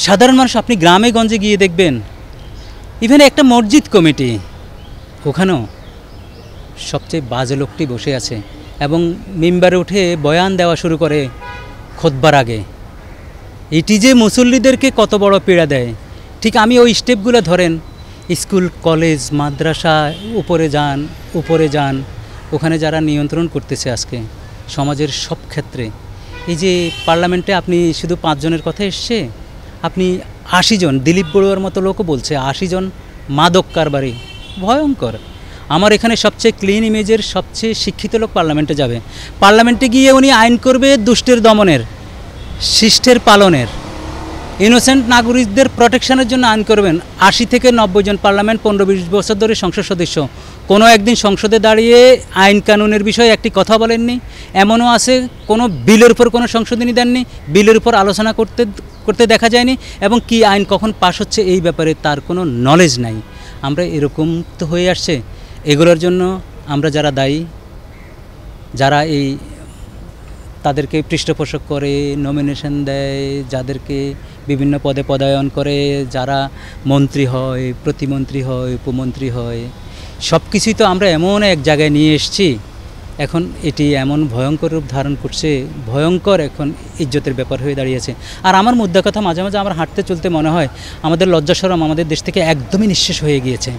সাধারণ মানুষ আপনি গ্রামে গঞ্জে গিয়ে দেখবেন, ইভেন একটা মসজিদ কমিটি, ওখানেও সবচেয়ে বাজে লোকটি বসে আছে এবং মিম্বারে উঠে বয়ান দেওয়া শুরু করে খুতবার আগে। এটি যে মুসল্লিদেরকে কত বড় পীড়া দেয়। ঠিক আমি ওই স্টেপগুলো ধরেন, স্কুল কলেজ মাদ্রাসা উপরে যান, ওখানে যারা নিয়ন্ত্রণ করতেছে আজকে সমাজের সব ক্ষেত্রে। এই যে পার্লামেন্টে আপনি শুধু 5 জনের কথা এসছে, আপনি 80 জন, দিলীপ বড়ুয়ার মতো লোকও বলছে 80 জন মাদক কারবারি, ভয়ঙ্কর। আমার এখানে সবচেয়ে ক্লিন ইমেজের সবচেয়ে শিক্ষিত লোক পার্লামেন্টে যাবে। পার্লামেন্টে গিয়ে উনি আইন করবে দুষ্টের দমনের, শিষ্টের পালনের, ইনোসেন্ট নাগরিকদের প্রোটেকশনের জন্য আইন করবেন। 80 থেকে 90 জন পার্লামেন্ট 15-20 বছর ধরে সংসদ সদস্য, কোনো একদিন সংসদে দাঁড়িয়ে আইন কানুনের বিষয়ে একটি কথা বলেননি। এমনও আছে কোনো বিলের উপর কোনো সংশোধনী দেননি, বিলের উপর আলোচনা করতে দেখা যায়নি, এবং কি আইন কখন পাশ হচ্ছে এই ব্যাপারে তার কোনো নলেজ নাই। আমরা এরকম তো হয়ে আসছে। এগুলোর জন্য আমরা যারা দায়ী, যারা এই তাদেরকে পৃষ্ঠপোষক করে, নমিনেশন দেয়, যাদেরকে বিভিন্ন পদে পদায়ন করে, যারা মন্ত্রী হয়, প্রতিমন্ত্রী হয়, উপমন্ত্রী হয়, সব কিছুই তো আমরা এমন এক জায়গায় নিয়ে এসেছি। এখন এটি এমন ভয়ঙ্কর রূপ ধারণ করছে, ভয়ঙ্কর এখন ইজ্জতের ব্যাপার হয়ে দাঁড়িয়েছে। আর আমার মুদ্রা কথা, মাঝে মাঝে আমার হাঁটতে চলতে মনে হয় আমাদের লজ্জা শরম আমাদের দেশ থেকে একদমই নিঃশেষ হয়ে গিয়েছে।